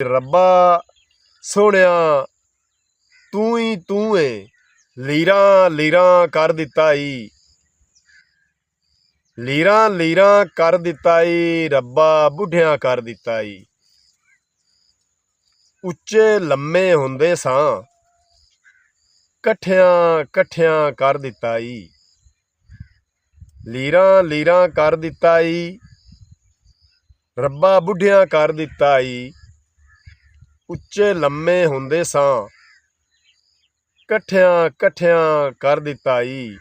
ਰੱਬਾ ਸੋਹਣਿਆ ਤੂੰ ਹੀ ਤੂੰ ਏ, ਲੀਰਾਂ ਲੀਰਾਂ ਕਰ ਦਿੱਤਾ ਈ, ਲੀਰਾਂ ਲੀਰਾਂ ਕਰ ਦਿੱਤਾ ਈ, ਰੱਬਾ ਬੁੱਢਿਆਂ ਕਰ ਦਿੱਤਾ ਈ। ਉੱਚੇ ਲੰਮੇ ਹੁੰਦੇ ਸਾਂ, ਕੱਠਿਆਂ ਕੱਠਿਆਂ ਕਰ ਦਿੱਤਾ ਈ, ਲੀਰਾਂ ਲੀਰਾਂ ਕਰ ਦਿੱਤਾ ਈ, ਰੱਬਾ ਬੁੱਢਿਆਂ ਕਰ ਦਿੱਤਾ ਈ। ਉੱਚੇ ਲੰਮੇ ਹੁੰਦੇ ਸਾਂ, ਕੱਠਿਆਂ ਕੱਠਿਆਂ ਕਰ ਦਿੱਤਾ ਈ।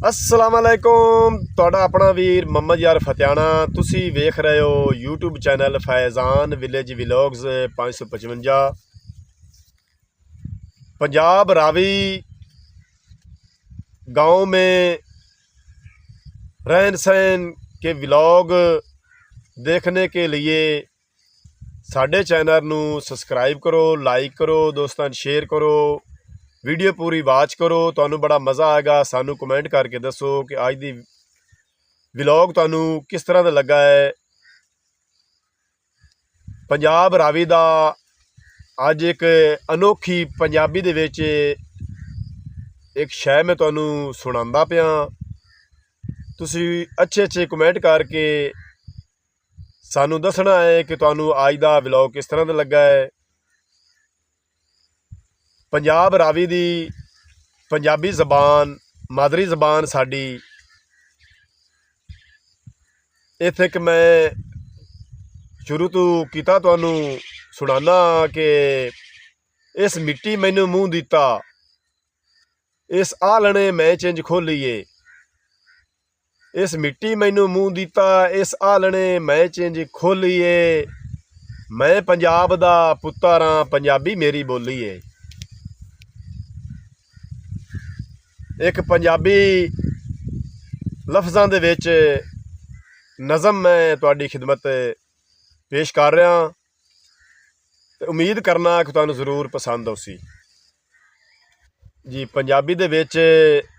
अस्सलाम वालेकुम, तुहाडा अपना वीर मोहम्मद यार फतियाना। तुसी वेख रहे हो YouTube channel Faizan village vlogs 555। Punjab Ravi गांव में रहन सहन के व्लॉग देखने के लिए साडे चैनल नू सबसक्राइब करो, लाइक करो, दोस्तां शेयर करो, वीडियो पूरी वाच करो। तुहानू बड़ा मज़ा आएगा। सानू कमेंट करके दसो कि अज दी व्लॉग तुहानू किस तरह दा लगा है। पंजाब रावी दा अज एक अनोखी पंजाबी दे विच एक शय मैं तुहानू सुणांदा पिया। तुसी अच्छे अच्छे कमेंट करके सानू दसना है कि तुहानू अज दा व्लॉग किस तरह दा लगा है। पंजाब रावी दी पंजाबी जबान मादरी जबान साडी। इत्थे कि मैं शुरू तो किता तुहानू सुनाना कि इस मिट्टी मैनू मूँह दिता, इस आलणे मैं चिंज खोलीए। इस मिट्टी मैनू मूँह दिता, इस आलणे मैं चिंज खोलीए। मैं पंजाब दा पुत्तर हां, पंजाबी मेरी बोली है। एक पंजाबी लफ्ज़ां दे विच नज़म मैं तुहाडी खिदमत पेश कर रहा। उम्मीद करना कि तुहानू ज़रूर पसंद आउसी जी। पंजाबी दे विच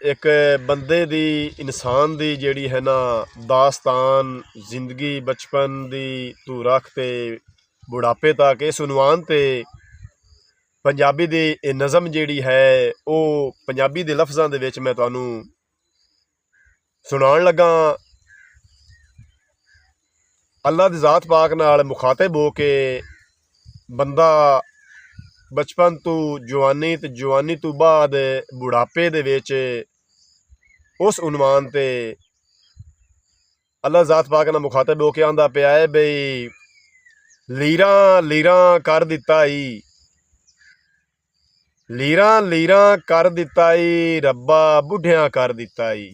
एक बंदे दी इंसान दी जिहड़ी है ना दास्तान, जिंदगी बचपन दी तू रख ते बुढ़ापे तक, इस उनवान ते पंजाबी दी ये नज़म जिहड़ी है वो पंजाबी दे लफ्ज़ां दे विच मैं तुहानू सुनाउण लगा। अल्लाह दी ज़ात पाक नाल मुखातिब हो के बंदा बचपन तो जवानी ते जवानी तो बाद बुढ़ापे दे विच उस उनवान ते अल्लाह ज़ात पाक नाल मुखातिब हो के आंदा पिया है बई लीरां लीरां कर दिता ई, लीरां लीरां कर दिता ई, रब्बा बुढ़ियां कर दिता ई।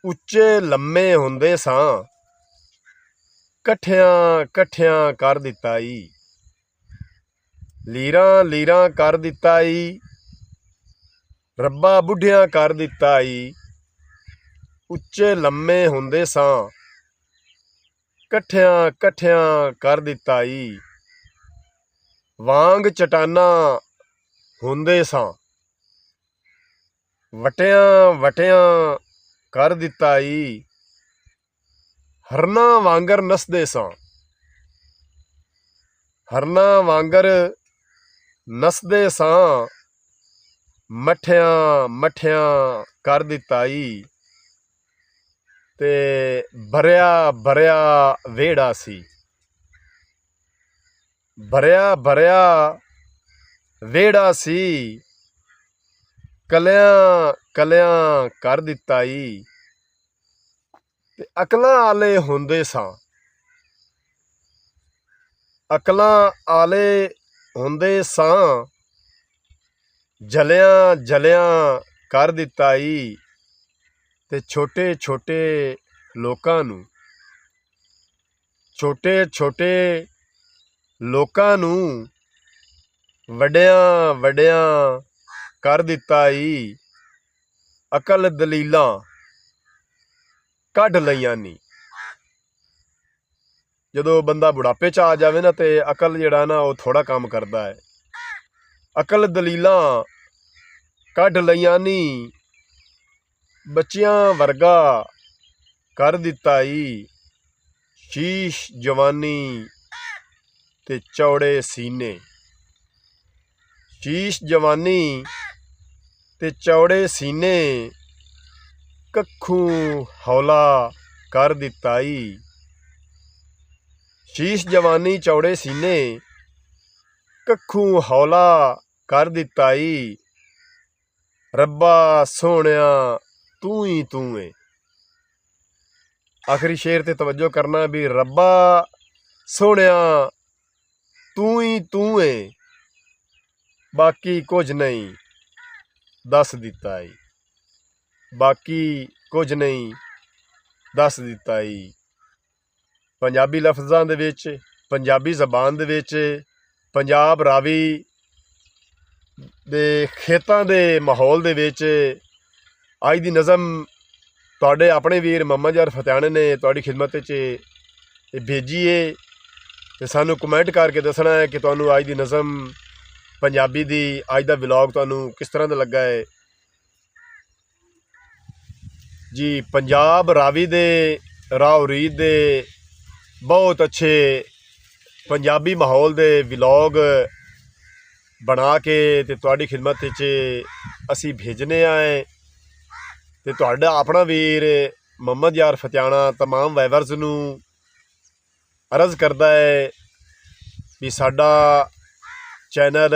उच्चे लम्मे हुंदे सां, कट्ठियां कट्ठियां कर दिता ई, लीरां लीरां कर दिता ई, रब्बा बुढ़ियां कर दिता ई। उच्चे लम्मे हुंदे सां, कट्ठियां कट्ठियां कर दिता ई। वांग चटाना हुंदे सां, वटियां वटियां कर दिता ई। हरना वांगर नसदे सां, हरना वांगर नसदे सां, मठियां मठियां कर दिता ई। ते भरिया भरिया वेड़ा सी, भरिया भरिया वेड़ा सी, कलियां कलियां कर दिता ई। ते अकलां आले हुंदे सां, अकलां आले हुंदे सां, जलियां जलियां कर दिता ई। ते छोटे छोटे लोकां नू, छोटे छोटे लोकां नू वड्डियां वड्डियां कर दिता ई। अकल दलीलां कढ लईयां नी। जदों बंदा बुढ़ापे च आ जावे ना ते अकल जिहड़ा ना वो थोड़ा काम करदा है। अकल दलीलां कढ लईयां नी, बच्चियां वर्गा कर दिता ई। शीश जवानी ਤੇ ਚੌੜੇ ਸੀਨੇ। ਸ਼ੀਸ਼ ਜਵਾਨੀ ਤੇ ਚੌੜੇ ਸੀਨੇ, ਕੱਖੂ ਹੌਲਾ ਕਰ ਦਿੱਤਾ ਈ। ਸ਼ੀਸ਼ ਜਵਾਨੀ ਚੌੜੇ ਸੀਨੇ, ਕੱਖੂ ਹੌਲਾ ਕਰ ਦਿੱਤਾ ਈ। ਰੱਬਾ ਸੋਹਣਿਆ ਤੂੰ ਹੀ ਤੂੰ ਏ। ਆਖਰੀ ਸ਼ੇਰ ਤੇ ਤਵੱਜੋ ਕਰਨਾ ਵੀ ਰੱਬਾ ਸੋਹਣਿਆ ਤੂੰ ਹੀ ਤੂੰ ਏ, ਬਾਕੀ ਕੁਝ ਨਹੀਂ ਦੱਸ ਦਿੱਤਾ ਈ। ਬਾਕੀ ਕੁਝ ਨਹੀਂ ਦੱਸ ਦਿੱਤਾ ਈ। ਪੰਜਾਬੀ ਲਫ਼ਜ਼ਾਂ ਦੇ ਵਿੱਚ, ਪੰਜਾਬੀ ਜ਼ਬਾਨ ਦੇ ਵਿੱਚ, ਪੰਜਾਬ ਰਾਵੀ ਦੇ ਖੇਤਾਂ ਦੇ ਮਾਹੌਲ ਦੇ ਵਿੱਚ ਅੱਜ ਦੀ ਨਜ਼ਮ ਤੁਹਾਡੇ ਆਪਣੇ ਵੀਰ ਮੁਹੰਮਦ ਯਾਰ ਫਤਿਆਣੇ ਨੇ ਤੁਹਾਡੀ ਖਿਦਮਤ ਵਿੱਚ ਇਹ ਭੇਜੀ ਏ ਤੇ ਸਾਨੂੰ ਕਮੈਂਟ ਕਰਕੇ ਦੱਸਣਾ ਹੈ ਕਿ ਤੁਹਾਨੂੰ ਅੱਜ ਦੀ ਨਜ਼ਮ ਪੰਜਾਬੀ ਦੀ ਅੱਜ ਦਾ ਵਲੌਗ ਤੁਹਾਨੂੰ ਕਿਸ ਤਰ੍ਹਾਂ ਦਾ ਲੱਗਾ ਹੈ ਜੀ। ਪੰਜਾਬ ਰਾਵੀ ਦੇ ਰਾਓ ਰੀਤ ਦੇ ਬਹੁਤ ਅੱਛੇ ਪੰਜਾਬੀ ਮਾਹੌਲ ਦੇ ਵਲੌਗ ਬਣਾ ਕੇ ਤੇ ਤੁਹਾਡੀ ਖਿਦਮਤ ਵਿੱਚ ਅਸੀਂ ਭੇਜਨੇ ਆਏ ਤੇ ਤੁਹਾਡਾ ਆਪਣਾ ਵੀਰ ਮੁਹੰਮਦ ਯਾਰ ਫਤਿਆਣਾ ਤਮਾਮ ਵਾਈਵਰਸ ਨੂੰ ਅਰਜ਼ ਕਰਦਾ ਹੈ ਵੀ ਸਾਡਾ channel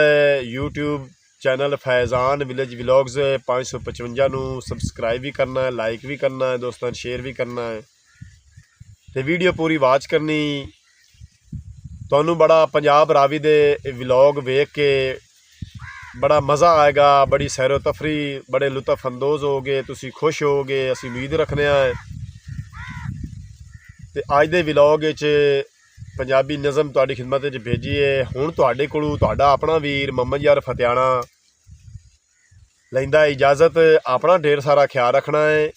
YouTube channel Faizan village vlogs 555 ਨੂੰ ਸਬਸਕ੍ਰਾਈਬ ਵੀ ਕਰਨਾ ਹੈ, ਲਾਈਕ ਵੀ ਕਰਨਾ ਹੈ, ਦੋਸਤਾਂ ਨੂੰ ਸ਼ੇਅਰ ਵੀ ਕਰਨਾ ਹੈ ਤੇ ਵੀਡੀਓ ਪੂਰੀ ਵਾਚ ਕਰਨੀ। ਤੁਹਾਨੂੰ ਬੜਾ ਪੰਜਾਬ ਰਾਵੀ ਦੇ ਵਲੌਗ ਵੇਖ ਕੇ ਬੜਾ ਮਜ਼ਾ ਆਏਗਾ, ਬੜੀ ਸੈਰੋ ਤਫਰੀ, ਬੜੇ ਲੁਤਫ ਅੰਦੋਜ਼ ਹੋਗੇ, ਤੁਸੀਂ ਖੁਸ਼ ਹੋਗੇ, ਅਸੀਂ ਉਮੀਦ ਰੱਖਦੇ ਹਾਂ। ਤੇ ਅੱਜ ਦੇ ਵਲੌਗ ਵਿੱਚ ਪੰਜਾਬੀ ਨਜ਼ਮ ਤੁਹਾਡੀ ਖਿਦਮਤ ਵਿੱਚ ਭੇਜੀਏ। ਹੁਣ ਤੁਹਾਡੇ ਕੋਲੋਂ ਤੁਹਾਡਾ ਆਪਣਾ ਵੀਰ ਮੁਹੰਮਦ ਯਾਰ ਫਤਿਆਣਾ ਲੈਂਦਾ ਇਜਾਜ਼ਤ। ਆਪਣਾ ਢੇਰ ਸਾਰਾ ਖਿਆਲ ਰੱਖਣਾ ਹੈ,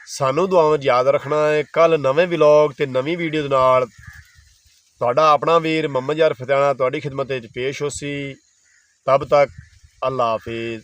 ਸਾਨੂੰ ਦੁਆਵਾਂ ਯਾਦ ਰੱਖਣਾ ਹੈ। ਕੱਲ ਨਵੇਂ ਵਲੌਗ ਤੇ ਨਵੀਂ ਵੀਡੀਓ ਦੇ ਨਾਲ ਤੁਹਾਡਾ ਆਪਣਾ ਵੀਰ ਮੁਹੰਮਦ ਯਾਰ ਫਤਿਆਣਾ ਤੁਹਾਡੀ ਖਿਦਮਤ ਵਿੱਚ ਪੇਸ਼ ਹੋਸੀ। ਤਬ ਤੱਕ ਅੱਲਾ ਹਾਫਿਜ਼।